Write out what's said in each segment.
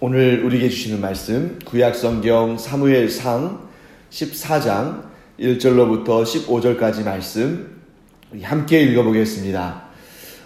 오늘 우리에게 주시는 말씀 구약성경 사무엘상 14장 1절로부터 15절까지 말씀 함께 읽어보겠습니다.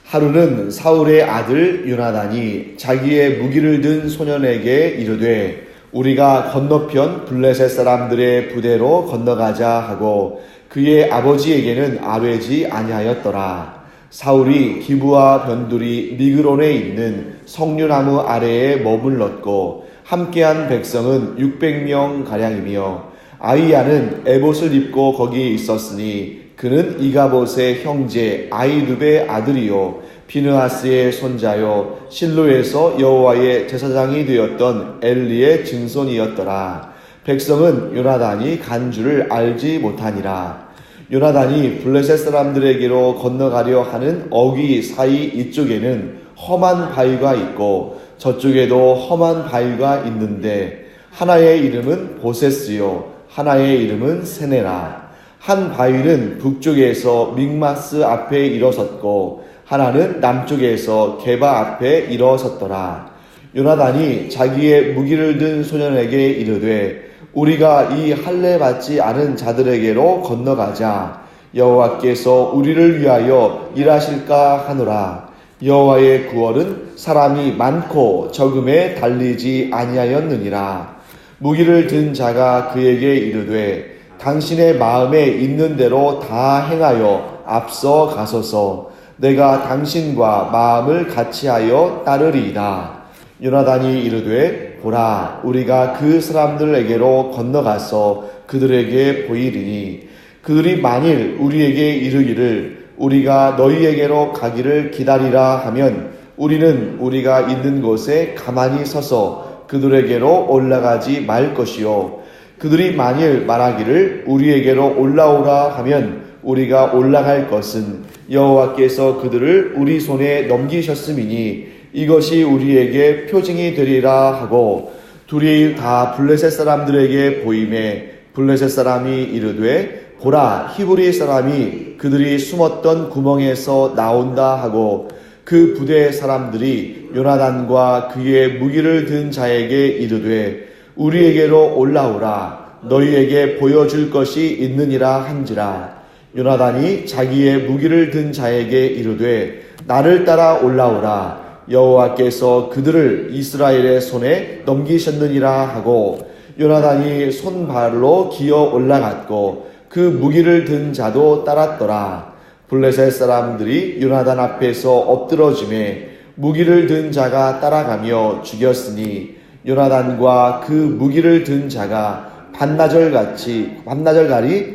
하루는 사울의 아들 요나단이 자기의 무기를 든 소년에게 이르되 우리가 건너편 블레셋 사람들의 부대로 건너가자 하고 그의 아버지에게는 아뢰지 아니하였더라. 사울이 기브와 변두리 미그론에 있는 석류나무 아래에 머물렀고 함께한 백성은 600명 가량이며 아이야는 에봇을 입고 거기 있었으니 그는 이가봇의 형제 아이룹의 아들이요 비느하스의 손자요 실로에서 여호와의 제사장이 되었던 엘리의 증손이었더라. 백성은 요나단이 간 줄을 알지 못하니라. 요나단이 블레셋 사람들에게로 건너가려 하는 어귀 사이 이쪽에는 험한 바위가 있고 저쪽에도 험한 바위가 있는데 하나의 이름은 보세스요 하나의 이름은 세네라. 한 바위는 북쪽에서 믹마스 앞에 일어섰고 하나는 남쪽에서 게바 앞에 일어섰더라. 요나단이 자기의 무기를 든 소년에게 이르되 우리가 이 할례 받지 않은 자들에게로 건너가자. 여호와께서 우리를 위하여 일하실까 하노라. 여호와의 구원은 사람이 많고 적음에 달리지 아니하였느니라. 무기를 든 자가 그에게 이르되 당신의 마음에 있는 대로 다 행하여 앞서 가소서. 내가 당신과 마음을 같이하여 따르리이다. 요나단이 이르되 보라 우리가 그 사람들에게로 건너가서 그들에게 보이리니 그들이 만일 우리에게 이르기를 우리가 너희에게로 가기를 기다리라 하면 우리는 우리가 있는 곳에 가만히 서서 그들에게로 올라가지 말 것이요 그들이 만일 말하기를 우리에게로 올라오라 하면 우리가 올라갈 것은 여호와께서 그들을 우리 손에 넘기셨음이니 이것이 우리에게 표징이 되리라 하고 둘이 다 블레셋 사람들에게 보임에 블레셋 사람이 이르되 보라 히브리 사람이 그들이 숨었던 구멍에서 나온다 하고 그 부대 사람들이 요나단과 그의 무기를 든 자에게 이르되 우리에게로 올라오라 너희에게 보여줄 것이 있느니라 한지라. 요나단이 자기의 무기를 든 자에게 이르되 나를 따라 올라오라 여호와께서 그들을 이스라엘의 손에 넘기셨느니라 하고 요나단이 손발로 기어 올라갔고 그 무기를 든 자도 따랐더라. 블레셋 사람들이 요나단 앞에서 엎드러짐에 무기를 든 자가 따라가며 죽였으니 요나단과 그 무기를 든 자가 반나절가리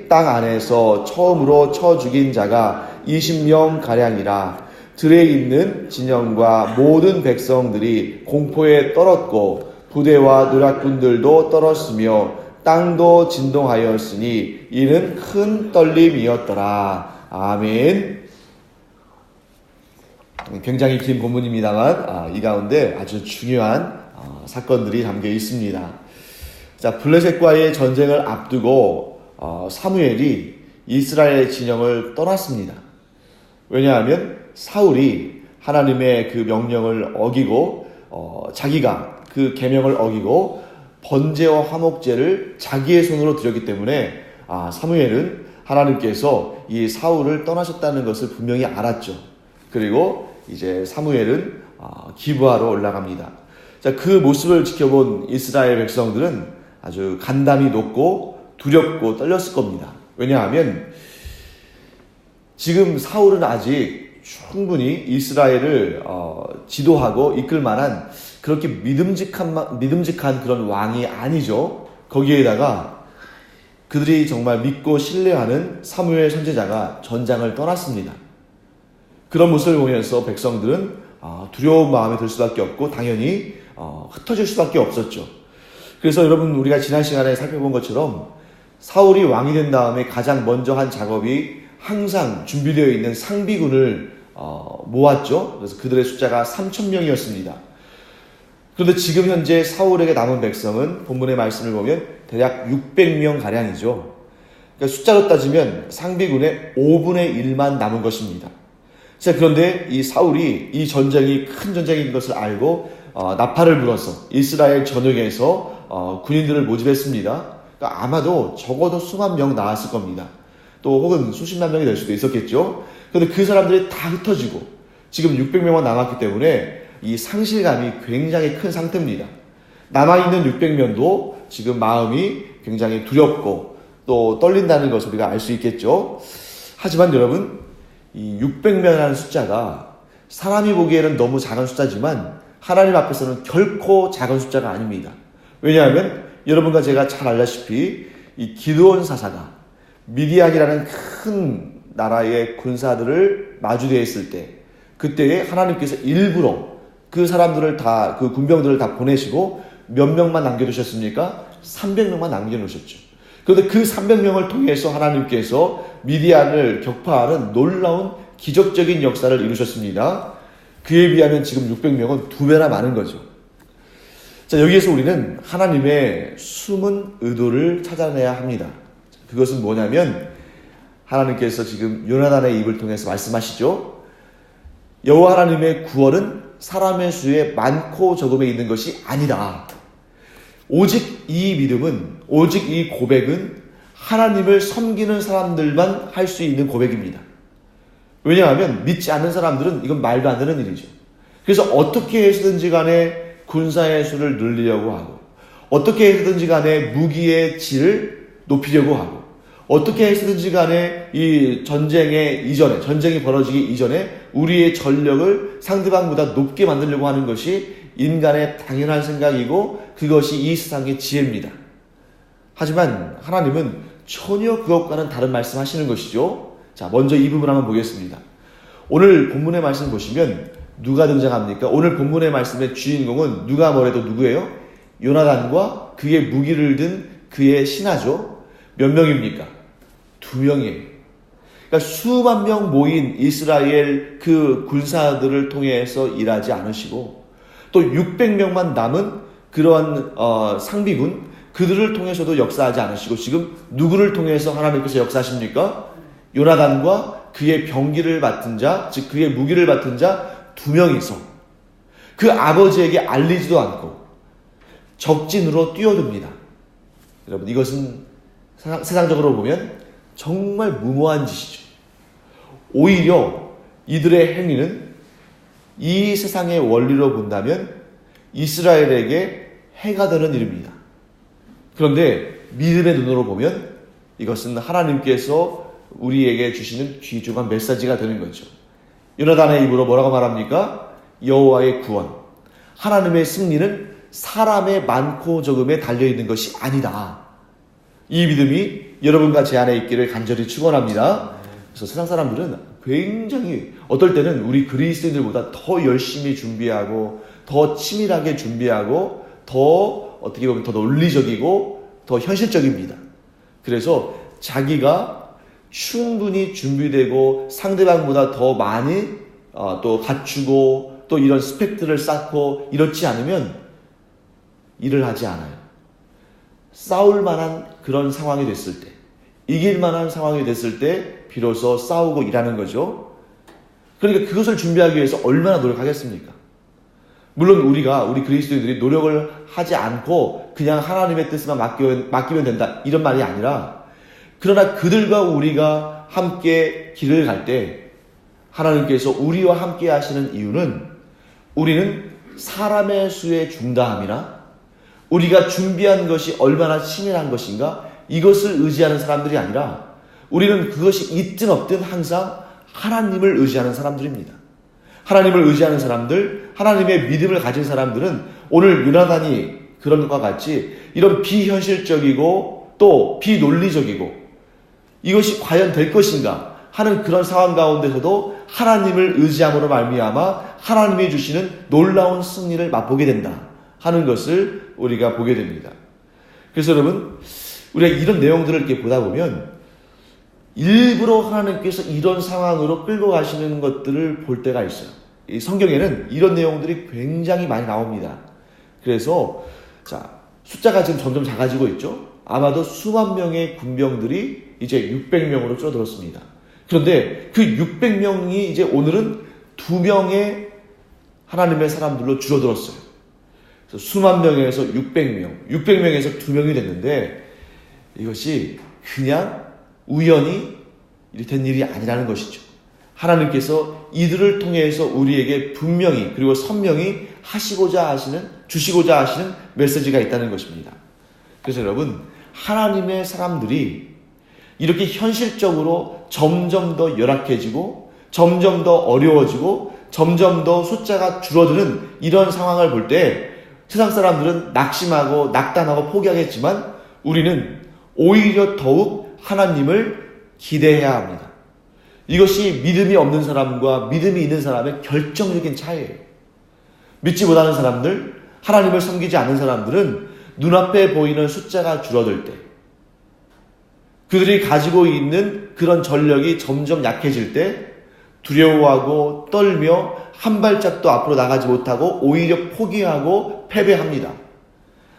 땅 안에서 처음으로 쳐 죽인 자가 20명 가량이라. 들에 있는 진영과 모든 백성들이 공포에 떨었고 부대와 노략군들도 떨었으며 땅도 진동하였으니 이는 큰 떨림이었더라. 아멘. 굉장히 긴 본문입니다만 이 가운데 아주 중요한 사건들이 담겨 있습니다. 자, 블레셋과의 전쟁을 앞두고 사무엘이 이스라엘 진영을 떠났습니다. 왜냐하면 사울이 하나님의 그 명령을 어기고 자기가 그 계명을 어기고 번제와 화목제를 자기의 손으로 드렸기 때문에 사무엘은 하나님께서 이 사울을 떠나셨다는 것을 분명히 알았죠. 그리고 이제 사무엘은 기브아로 올라갑니다. 자, 그 모습을 지켜본 이스라엘 백성들은 아주 간담이 높고 두렵고 떨렸을 겁니다. 왜냐하면 지금 사울은 아직 충분히 이스라엘을 지도하고 이끌 만한 그렇게 믿음직한 그런 왕이 아니죠. 거기에다가 그들이 정말 믿고 신뢰하는 사무엘 선지자가 전장을 떠났습니다. 그런 모습을 보면서 백성들은 두려운 마음이 들 수밖에 없고 당연히 흩어질 수밖에 없었죠. 그래서 여러분 우리가 지난 시간에 살펴본 것처럼 사울이 왕이 된 다음에 가장 먼저 한 작업이 항상 준비되어 있는 상비군을 모았죠. 그래서 그들의 숫자가 3,000명이었습니다. 그런데 지금 현재 사울에게 남은 백성은 본문의 말씀을 보면 대략 600명 가량이죠. 그러니까 숫자로 따지면 상비군의 5분의 1만 남은 것입니다. 자, 그런데 이 사울이 이 전쟁이 큰 전쟁인 것을 알고 나팔을 불어서 이스라엘 전역에서 군인들을 모집했습니다. 그러니까 아마도 적어도 수만 명 나왔을 겁니다. 또 혹은 수십만 명이 될 수도 있었겠죠. 그런데 그 사람들이 다 흩어지고 지금 600명만 남았기 때문에 이 상실감이 굉장히 큰 상태입니다. 남아있는 600명도 지금 마음이 굉장히 두렵고 또 떨린다는 것을 우리가 알 수 있겠죠. 하지만 여러분, 이 600명이라는 숫자가 사람이 보기에는 너무 작은 숫자지만 하나님 앞에서는 결코 작은 숫자가 아닙니다. 왜냐하면 여러분과 제가 잘 알다시피 이 기드온 사사가 미디안이라는 큰 나라의 군사들을 마주대에 있을 때 그때에 하나님께서 일부러 그 사람들을 다, 그 군병들을 다 보내시고 몇 명만 남겨두셨습니까? 300명만 남겨놓으셨죠. 그런데 그 300명을 통해서 하나님께서 미디안을 격파하는 놀라운 기적적인 역사를 이루셨습니다. 그에 비하면 지금 600명은 2배나 많은 거죠. 자, 여기에서 우리는 하나님의 숨은 의도를 찾아내야 합니다. 그것은 뭐냐면 하나님께서 지금 요나단의 입을 통해서 말씀하시죠. 여호와 하나님의 구원은 사람의 수에 많고 적음에 있는 것이 아니다. 오직 이 믿음은, 오직 이 고백은 하나님을 섬기는 사람들만 할 수 있는 고백입니다. 왜냐하면 믿지 않는 사람들은 이건 말도 안 되는 일이죠. 그래서 어떻게 해서든지 간에 군사의 수를 늘리려고 하고, 어떻게 해서든지 간에 무기의 질을 높이려고 하고, 어떻게 해서든지 간에 이 전쟁이 벌어지기 이전에 우리의 전력을 상대방보다 높게 만들려고 하는 것이 인간의 당연한 생각이고 그것이 이 세상의 지혜입니다. 하지만 하나님은 전혀 그것과는 다른 말씀 하시는 것이죠. 자, 먼저 이 부분 한번 보겠습니다. 오늘 본문의 말씀 보시면 누가 등장합니까? 오늘 본문의 말씀의 주인공은 누가 뭐래도 누구예요? 요나단과 그의 무기를 든 그의 신하죠. 몇 명입니까? 2명이에요. 그러니까 수만 명 모인 이스라엘 그 군사들을 통해서 일하지 않으시고 또 600명만 남은 그러한 상비군 그들을 통해서도 역사하지 않으시고 지금 누구를 통해서 하나님께서 역사하십니까? 요나단과 그의 병기를 맡은 자, 즉 그의 무기를 맡은 자 2명이서 그 아버지에게 알리지도 않고 적진으로 뛰어듭니다. 여러분, 이것은 세상적으로 보면 정말 무모한 짓이죠. 오히려 이들의 행위는 이 세상의 원리로 본다면 이스라엘에게 해가 되는 일입니다. 그런데 믿음의 눈으로 보면 이것은 하나님께서 우리에게 주시는 귀중한 메시지가 되는 거죠. 요나단의 입으로 뭐라고 말합니까? 여호와의 구원, 하나님의 승리는 사람의 많고 적음에 달려있는 것이 아니다. 이 믿음이 여러분과 제 안에 있기를 간절히 축원합니다. 그래서 세상 사람들은 굉장히 어떨 때는 우리 그리스도인들보다 더 열심히 준비하고 더 치밀하게 준비하고 더 어떻게 보면 더 논리적이고 더 현실적입니다. 그래서 자기가 충분히 준비되고 상대방보다 더 많이 또 갖추고 또 이런 스펙들을 쌓고 이렇지 않으면 일을 하지 않아요. 싸울 만한 그런 상황이 됐을 때, 이길 만한 상황이 됐을 때 비로소 싸우고 일하는 거죠. 그러니까 그것을 준비하기 위해서 얼마나 노력하겠습니까? 물론 우리 그리스도인들이 노력을 하지 않고 그냥 하나님의 뜻만 맡기면 된다, 이런 말이 아니라, 그러나 그들과 우리가 함께 길을 갈 때 하나님께서 우리와 함께 하시는 이유는 우리는 사람의 수의 중다함이나 우리가 준비한 것이 얼마나 치밀한 것인가, 이것을 의지하는 사람들이 아니라 우리는 그것이 있든 없든 항상 하나님을 의지하는 사람들입니다. 하나님을 의지하는 사람들, 하나님의 믿음을 가진 사람들은 오늘 요나단이 그런 것과 같이 이런 비현실적이고 또 비논리적이고 이것이 과연 될 것인가 하는 그런 상황 가운데서도 하나님을 의지함으로 말미암아 하나님이 주시는 놀라운 승리를 맛보게 된다 하는 것을 우리가 보게 됩니다. 그래서 여러분, 우리가 이런 내용들을 이렇게 보다 보면 일부러 하나님께서 이런 상황으로 끌고 가시는 것들을 볼 때가 있어요. 이 성경에는 이런 내용들이 굉장히 많이 나옵니다. 그래서 숫자가 지금 점점 작아지고 있죠. 아마도 수만 명의 군병들이 이제 600명으로 줄어들었습니다. 그런데 그 600명이 이제 오늘은 2명의 하나님의 사람들로 줄어들었어요. 그래서 수만 명에서 600명, 600명에서 2명이 됐는데 이것이 그냥 우연히 된 일이 아니라는 것이죠. 하나님께서 이들을 통해서 우리에게 분명히 그리고 선명히 주시고자 하시는 메시지가 있다는 것입니다. 그래서 여러분, 하나님의 사람들이 이렇게 현실적으로 점점 더 열악해지고 점점 더 어려워지고 점점 더 숫자가 줄어드는 이런 상황을 볼 때 세상 사람들은 낙심하고 낙담하고 포기하겠지만 우리는 오히려 더욱 하나님을 기대해야 합니다. 이것이 믿음이 없는 사람과 믿음이 있는 사람의 결정적인 차이예요. 믿지 못하는 사람들, 하나님을 섬기지 않는 사람들은 눈앞에 보이는 숫자가 줄어들 때, 그들이 가지고 있는 그런 전력이 점점 약해질 때 두려워하고 떨며 한 발짝도 앞으로 나가지 못하고 오히려 포기하고 패배합니다.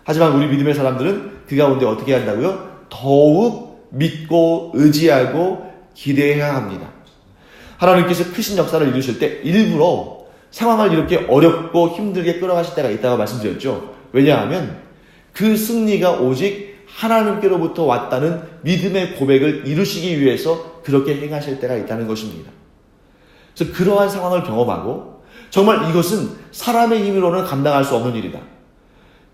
하지만 우리 믿음의 사람들은 그 가운데 어떻게 한다고요? 더욱 믿고 의지하고 기대해야 합니다. 하나님께서 크신 역사를 이루실 때 일부러 상황을 이렇게 어렵고 힘들게 끌어가실 때가 있다고 말씀드렸죠. 왜냐하면 그 승리가 오직 하나님께로부터 왔다는 믿음의 고백을 이루시기 위해서 그렇게 행하실 때가 있다는 것입니다. 그래서 그러한 상황을 경험하고 정말 이것은 사람의 힘으로는 감당할 수 없는 일이다.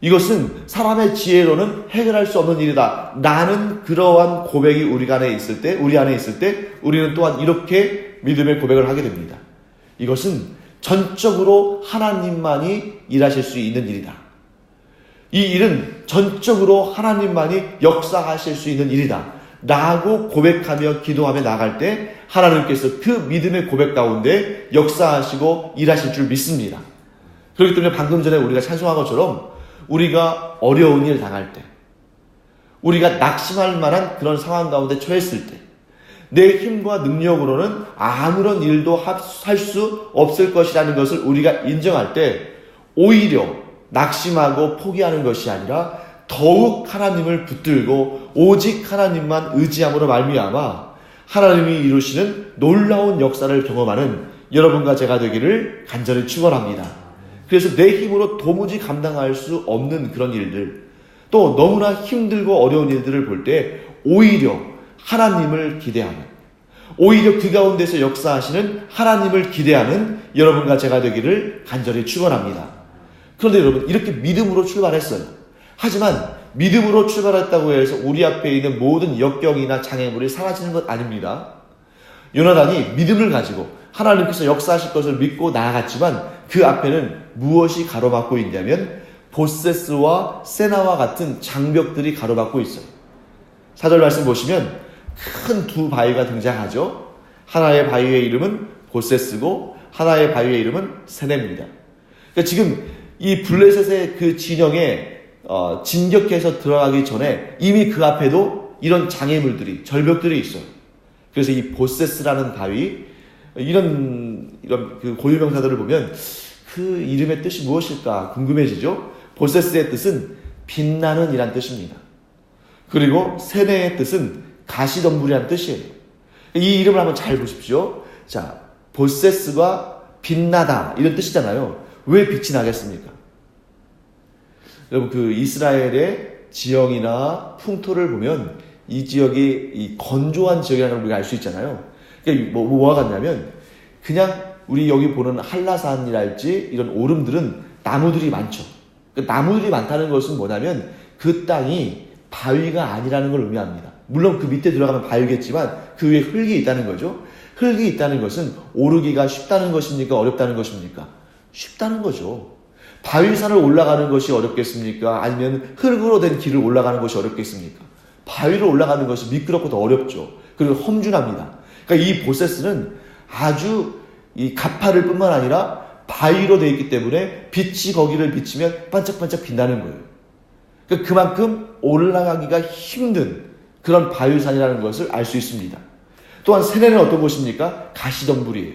이것은 사람의 지혜로는 해결할 수 없는 일이다. 라는 그러한 고백이 우리 안에 있을 때 우리는 또한 이렇게 믿음의 고백을 하게 됩니다. 이것은 전적으로 하나님만이 일하실 수 있는 일이다. 이 일은 전적으로 하나님만이 역사하실 수 있는 일이다. 라고 고백하며 기도하며 나갈 때 하나님께서 그 믿음의 고백 가운데 역사하시고 일하실 줄 믿습니다. 그렇기 때문에 방금 전에 우리가 찬송한 것처럼 우리가 어려운 일 당할 때, 우리가 낙심할 만한 그런 상황 가운데 처했을 때, 내 힘과 능력으로는 아무런 일도 할 수 없을 것이라는 것을 우리가 인정할 때 오히려 낙심하고 포기하는 것이 아니라 더욱 하나님을 붙들고 오직 하나님만 의지함으로 말미암아 하나님이 이루시는 놀라운 역사를 경험하는 여러분과 제가 되기를 간절히 축원합니다. 그래서 내 힘으로 도무지 감당할 수 없는 그런 일들, 또 너무나 힘들고 어려운 일들을 볼 때 오히려 하나님을 기대하는, 오히려 그 가운데서 역사하시는 하나님을 기대하는 여러분과 제가 되기를 간절히 축원합니다. 그런데 여러분, 이렇게 믿음으로 출발했어요. 하지만 믿음으로 출발했다고 해서 우리 앞에 있는 모든 역경이나 장애물이 사라지는 것 아닙니다. 요나단이 믿음을 가지고 하나님께서 역사하실 것을 믿고 나아갔지만 그 앞에는 무엇이 가로막고 있냐면 보세스와 세나와 같은 장벽들이 가로막고 있어요. 4절 말씀 보시면 큰 두 바위가 등장하죠. 하나의 바위의 이름은 보세스고 하나의 바위의 이름은 세네입니다. 그러니까 지금 이 블레셋의 그 진영에 진격해서 들어가기 전에 이미 그 앞에도 이런 장애물들이, 절벽들이 있어요. 그래서 이 보세스라는 바위, 이런 그 고유명사들을 보면 그 이름의 뜻이 무엇일까 궁금해지죠? 보세스의 뜻은 빛나는 이란 뜻입니다. 그리고 세네의 뜻은 가시덤불이라는 뜻이에요. 이 이름을 한번 잘 보십시오. 자, 보세스가 빛나다 이런 뜻이잖아요. 왜 빛이 나겠습니까? 여러분, 그 이스라엘의 지형이나 풍토를 보면 이 지역이 이 건조한 지역이라는 걸 우리가 알 수 있잖아요. 그러니까 뭐와 같냐면 그냥 우리 여기 보는 한라산이랄지 이런 오름들은 나무들이 많죠. 그 나무들이 많다는 것은 뭐냐면 그 땅이 바위가 아니라는 걸 의미합니다. 물론 그 밑에 들어가면 바위겠지만 그 위에 흙이 있다는 거죠. 흙이 있다는 것은 오르기가 쉽다는 것입니까? 어렵다는 것입니까? 쉽다는 거죠. 바위산을 올라가는 것이 어렵겠습니까? 아니면 흙으로 된 길을 올라가는 것이 어렵겠습니까? 바위로 올라가는 것이 미끄럽고 더 어렵죠. 그리고 험준합니다. 그러니까 이 보세스는 아주 이 가파를 뿐만 아니라 바위로 되어 있기 때문에 빛이 거기를 비치면 반짝반짝 빛나는 거예요. 그러니까 그만큼 올라가기가 힘든 그런 바위산이라는 것을 알 수 있습니다. 또한 세네는 어떤 곳입니까? 가시덤불이에요.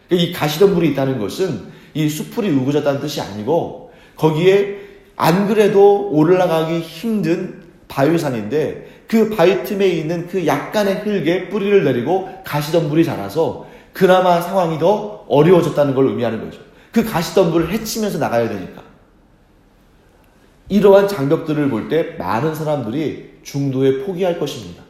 그러니까 이 가시덤불이 있다는 것은 이 수풀이 우거졌다는 뜻이 아니고 거기에 안 그래도 올라가기 힘든 바위산인데 그 바위 틈에 있는 그 약간의 흙에 뿌리를 내리고 가시덤불이 자라서 그나마 상황이 더 어려워졌다는 걸 의미하는 거죠. 그 가시덤불을 헤치면서 나가야 되니까. 이러한 장벽들을 볼 때 많은 사람들이 중도에 포기할 것입니다.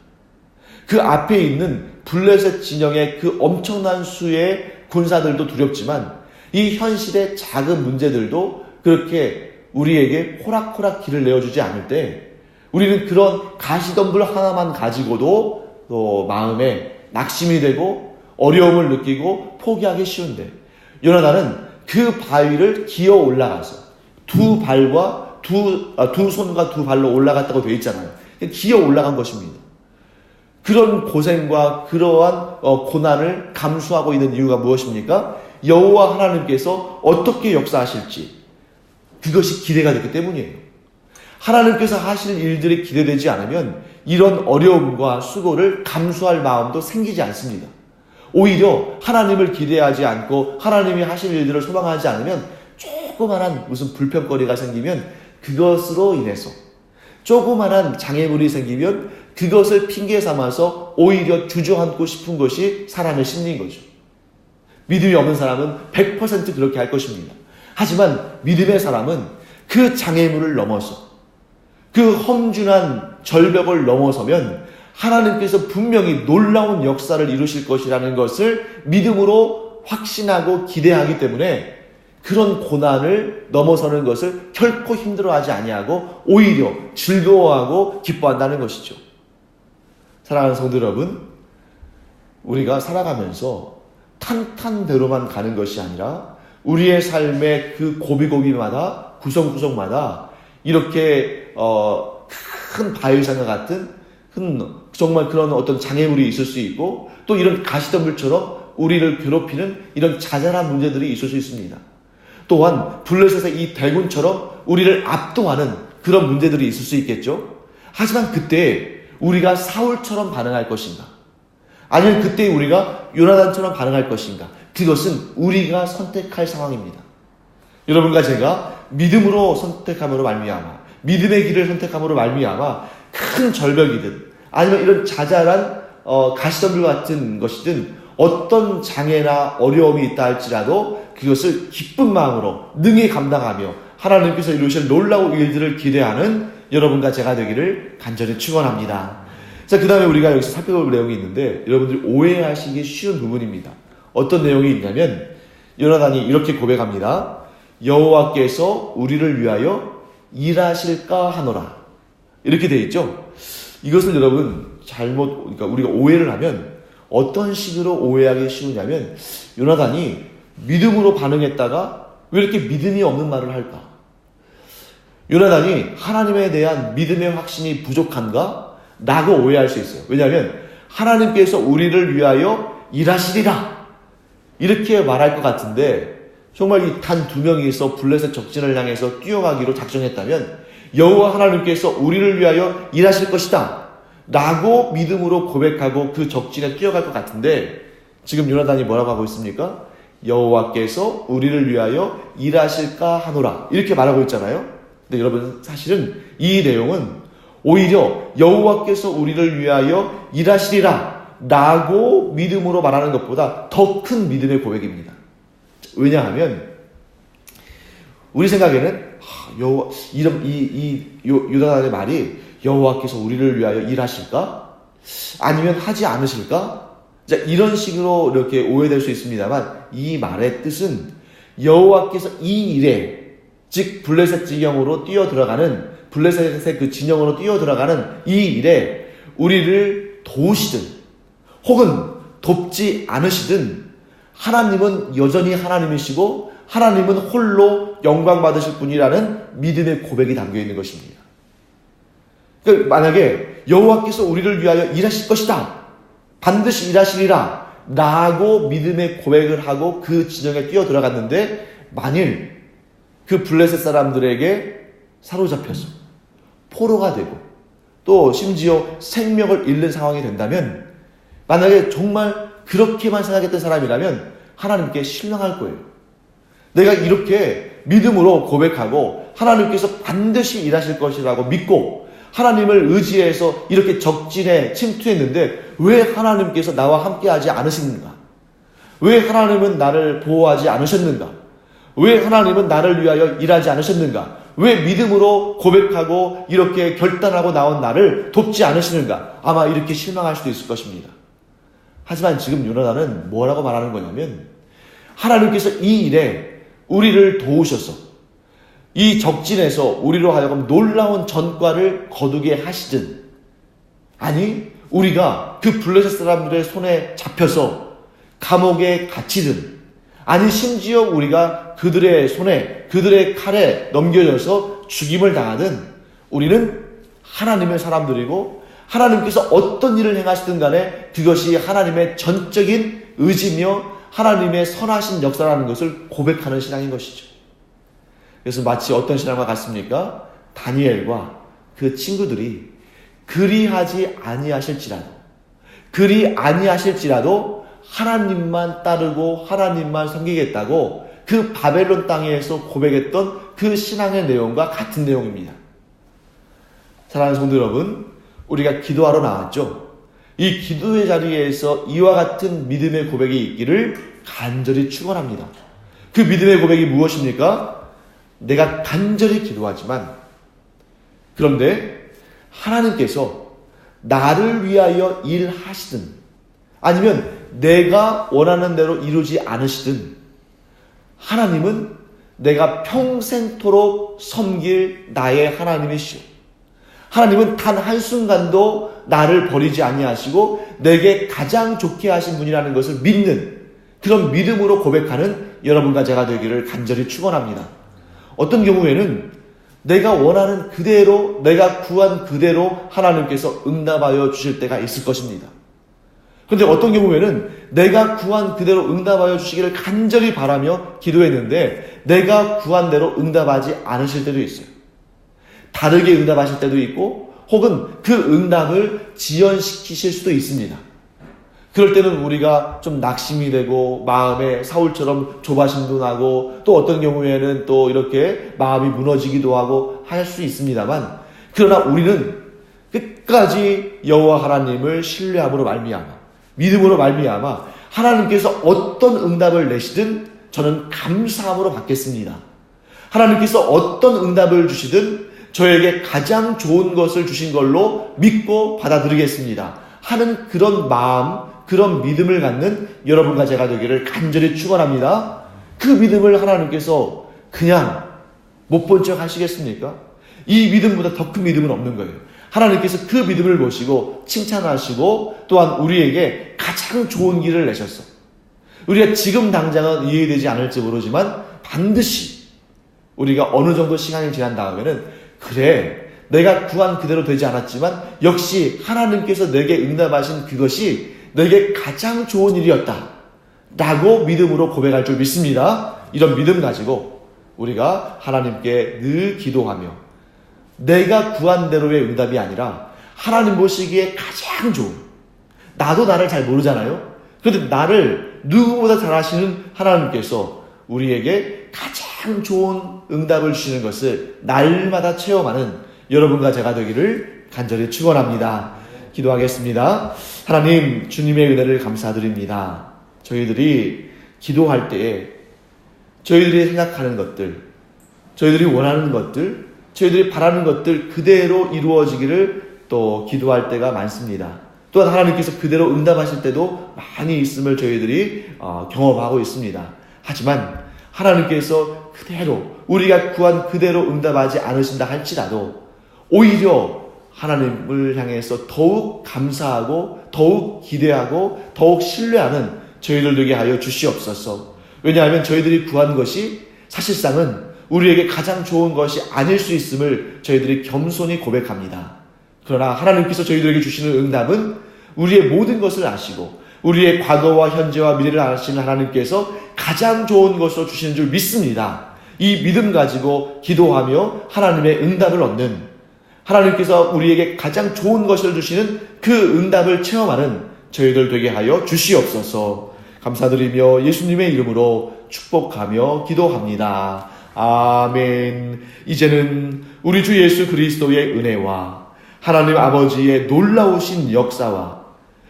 그 앞에 있는 블레셋 진영의 그 엄청난 수의 군사들도 두렵지만 이 현실의 작은 문제들도 그렇게 우리에게 호락호락 길을 내어주지 않을 때 우리는 그런 가시덤불 하나만 가지고도 또 마음에 낙심이 되고 어려움을 느끼고 포기하기 쉬운데, 요나단은 그 바위를 기어 올라가서 두 손과 두 발로 올라갔다고 되어 있잖아요. 기어 올라간 것입니다. 그런 고생과 그러한 고난을 감수하고 있는 이유가 무엇입니까? 여호와 하나님께서 어떻게 역사하실지 그것이 기대가 됐기 때문이에요. 하나님께서 하실 일들이 기대되지 않으면 이런 어려움과 수고를 감수할 마음도 생기지 않습니다. 오히려 하나님을 기대하지 않고 하나님이 하실 일들을 소망하지 않으면 조그만한 무슨 불평거리가 생기면 그것으로 인해서 조그만한 장애물이 생기면 그것을 핑계 삼아서 오히려 주저앉고 싶은 것이 사람의 심리인 거죠. 믿음이 없는 사람은 100% 그렇게 할 것입니다. 하지만 믿음의 사람은 그 장애물을 넘어서 그 험준한 절벽을 넘어서면 하나님께서 분명히 놀라운 역사를 이루실 것이라는 것을 믿음으로 확신하고 기대하기 때문에 그런 고난을 넘어서는 것을 결코 힘들어하지 아니하고 오히려 즐거워하고 기뻐한다는 것이죠. 사랑하는 성도 여러분, 우리가 살아가면서 탄탄대로만 가는 것이 아니라 우리의 삶의 그 고비고비마다 구성구성마다 이렇게 큰 바위산과 같은 정말 그런 어떤 장애물이 있을 수 있고 또 이런 가시덤불처럼 우리를 괴롭히는 이런 자잘한 문제들이 있을 수 있습니다. 또한 블레셋의 이 대군처럼 우리를 압도하는 그런 문제들이 있을 수 있겠죠. 하지만 그때 우리가 사울처럼 반응할 것인가? 아니면 그때 우리가 요나단처럼 반응할 것인가? 그것은 우리가 선택할 상황입니다. 여러분과 제가 믿음으로 선택함으로 말미암아, 믿음의 길을 선택함으로 말미암아 큰 절벽이든 아니면 이런 자잘한 가시덤불 같은 것이든 어떤 장애나 어려움이 있다 할지라도 그것을 기쁜 마음으로 능히 감당하며 하나님께서 이루실 놀라운 일들을 기대하는 여러분과 제가 되기를 간절히 축원합니다. 자, 그 다음에 우리가 여기서 살펴볼 내용이 있는데 여러분들이 오해하시기 쉬운 부분입니다. 어떤 내용이 있냐면 요나단이 이렇게 고백합니다. 여호와께서 우리를 위하여 일하실까 하노라. 이렇게 되어 있죠. 이것을 여러분 그러니까 우리가 오해를 하면 어떤 식으로 오해하기 쉬우냐면 요나단이 믿음으로 반응했다가 왜 이렇게 믿음이 없는 말을 할까? 요나단이 하나님에 대한 믿음의 확신이 부족한가? 라고 오해할 수 있어요. 왜냐하면 하나님께서 우리를 위하여 일하시리라 이렇게 말할 것 같은데 정말 이 단 두 명이서 블레셋 적진을 향해서 뛰어가기로 작정했다면 여호와 하나님께서 우리를 위하여 일하실 것이다 라고 믿음으로 고백하고 그 적진에 뛰어갈 것 같은데 지금 요나단이 뭐라고 하고 있습니까? 여호와께서 우리를 위하여 일하실까 하노라 이렇게 말하고 있잖아요. 근데 여러분 사실은 이 내용은 오히려 여호와께서 우리를 위하여 일하시리라 라고 믿음으로 말하는 것보다 더 큰 믿음의 고백입니다. 왜냐하면 우리 생각에는 요나단의 말이 여호와께서 우리를 위하여 일하실까? 아니면 하지 않으실까? 자, 이런 식으로 이렇게 오해될 수 있습니다만 이 말의 뜻은 여호와께서 이 일에 즉 블레셋 진영으로 뛰어들어가는 블레셋의 그 진영으로 뛰어들어가는 이 일에 우리를 도우시든 혹은 돕지 않으시든 하나님은 여전히 하나님이시고 하나님은 홀로 영광 받으실 분이라는 믿음의 고백이 담겨있는 것입니다. 그러니까 만약에 여호와께서 우리를 위하여 일하실 것이다 반드시 일하시리라 라고 믿음의 고백을 하고 그 진영에 뛰어들어갔는데 만일 그 블레셋 사람들에게 사로잡혀서 포로가 되고 또 심지어 생명을 잃는 상황이 된다면 만약에 정말 그렇게만 생각했던 사람이라면 하나님께 실망할 거예요. 내가 이렇게 믿음으로 고백하고 하나님께서 반드시 일하실 것이라고 믿고 하나님을 의지해서 이렇게 적진에 침투했는데 왜 하나님께서 나와 함께하지 않으시는가? 왜 하나님은 나를 보호하지 않으셨는가? 왜 하나님은 나를 위하여 일하지 않으셨는가? 왜 믿음으로 고백하고 이렇게 결단하고 나온 나를 돕지 않으시는가? 아마 이렇게 실망할 수도 있을 것입니다. 하지만 지금 요나단은 뭐라고 말하는 거냐면 하나님께서 이 일에 우리를 도우셔서 이 적진에서 우리로 하여금 놀라운 전과를 거두게 하시든, 아니 우리가 그 블레셋 사람들의 손에 잡혀서 감옥에 갇히든, 아니 심지어 우리가 그들의 손에 그들의 칼에 넘겨져서 죽임을 당하든, 우리는 하나님의 사람들이고 하나님께서 어떤 일을 행하시든 간에 그것이 하나님의 전적인 의지며 하나님의 선하신 역사라는 것을 고백하는 신앙인 것이죠. 그래서 마치 어떤 신앙과 같습니까? 다니엘과 그 친구들이 그리 아니하실지라도 하나님만 따르고 하나님만 섬기겠다고 그 바벨론 땅에서 고백했던 그 신앙의 내용과 같은 내용입니다. 사랑하는 성도 여러분, 우리가 기도하러 나왔죠. 이 기도의 자리에서 이와 같은 믿음의 고백이 있기를 간절히 축원합니다. 그 믿음의 고백이 무엇입니까? 내가 간절히 기도하지만, 그런데 하나님께서 나를 위하여 일하시든 아니면 내가 원하는 대로 이루지 않으시든, 하나님은 내가 평생토록 섬길 나의 하나님이시오. 하나님은 단 한순간도 나를 버리지 아니하시고 내게 가장 좋게 하신 분이라는 것을 믿는 그런 믿음으로 고백하는 여러분과 제가 되기를 간절히 축원합니다. 어떤 경우에는 내가 원하는 그대로, 내가 구한 그대로 하나님께서 응답하여 주실 때가 있을 것입니다. 그런데 어떤 경우에는 내가 구한 그대로 응답하여 주시기를 간절히 바라며 기도했는데 내가 구한 대로 응답하지 않으실 때도 있어요. 다르게 응답하실 때도 있고, 혹은 그 응답을 지연시키실 수도 있습니다. 그럴 때는 우리가 좀 낙심이 되고 마음에 사울처럼 조바심도 나고, 또 어떤 경우에는 또 이렇게 마음이 무너지기도 하고 할 수 있습니다만, 그러나 우리는 끝까지 여호와 하나님을 신뢰함으로 말미암아, 믿음으로 말미암아 하나님께서 어떤 응답을 내시든 저는 감사함으로 받겠습니다. 하나님께서 어떤 응답을 주시든 저에게 가장 좋은 것을 주신 걸로 믿고 받아들이겠습니다 하는 그런 마음, 그런 믿음을 갖는 여러분과 제가 되기를 간절히 축원합니다. 그 믿음을 하나님께서 그냥 못 본 척 하시겠습니까? 이 믿음보다 더 큰 믿음은 없는 거예요. 하나님께서 그 믿음을 보시고 칭찬하시고 또한 우리에게 가장 좋은 길을 내셨어. 우리가 지금 당장은 이해되지 않을지 모르지만 반드시 우리가 어느 정도 시간이 지난 다음에는, 그래, 내가 구한 그대로 되지 않았지만 역시 하나님께서 내게 응답하신 그것이 내게 가장 좋은 일이었다 라고 믿음으로 고백할 줄 믿습니다. 이런 믿음 가지고 우리가 하나님께 늘 기도하며, 내가 구한 대로의 응답이 아니라 하나님 보시기에 가장 좋은, 나도 나를 잘 모르잖아요. 그런데 나를 누구보다 잘 아시는 하나님께서 우리에게 가장 좋은 응답을 주시는 것을 날마다 체험하는 여러분과 제가 되기를 간절히 축원합니다. 기도하겠습니다. 하나님, 주님의 은혜를 감사드립니다. 저희들이 기도할 때에 저희들이 생각하는 것들, 저희들이 원하는 것들, 저희들이 바라는 것들 그대로 이루어지기를 또 기도할 때가 많습니다. 또한 하나님께서 그대로 응답하실 때도 많이 있음을 저희들이 경험하고 있습니다. 하지만 하나님께서 그대로 우리가 구한 그대로 응답하지 않으신다 할지라도 오히려 하나님을 향해서 더욱 감사하고 더욱 기대하고 더욱 신뢰하는 저희들 되게 하여 주시옵소서. 왜냐하면 저희들이 구한 것이 사실상은 우리에게 가장 좋은 것이 아닐 수 있음을 저희들이 겸손히 고백합니다. 그러나 하나님께서 저희들에게 주시는 응답은 우리의 모든 것을 아시고 우리의 과거와 현재와 미래를 아시는 하나님께서 가장 좋은 것으로 주시는 줄 믿습니다. 이 믿음 가지고 기도하며 하나님의 응답을 얻는, 하나님께서 우리에게 가장 좋은 것을 주시는 그 응답을 체험하는 저희들 되게 하여 주시옵소서. 감사드리며 예수님의 이름으로 축복하며 기도합니다. 아멘. 이제는 우리 주 예수 그리스도의 은혜와 하나님 아버지의 놀라우신 역사와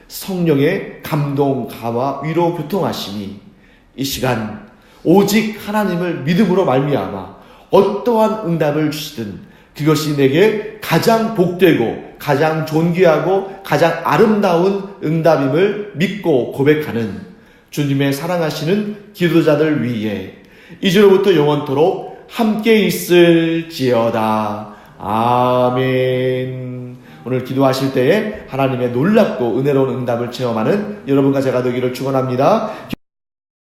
성령의 감동, 감화, 위로, 교통하심이 이 시간 오직 하나님을 믿음으로 말미암아 어떠한 응답을 주시든 그것이 내게 가장 복되고 가장 존귀하고 가장 아름다운 응답임을 믿고 고백하는 주님의 사랑하시는 기도자들 위해 이제로부터 영원토록 함께 있을지어다. 아멘. 오늘 기도하실 때에 하나님의 놀랍고 은혜로운 응답을 체험하는 여러분과 제가 되기를 축원합니다.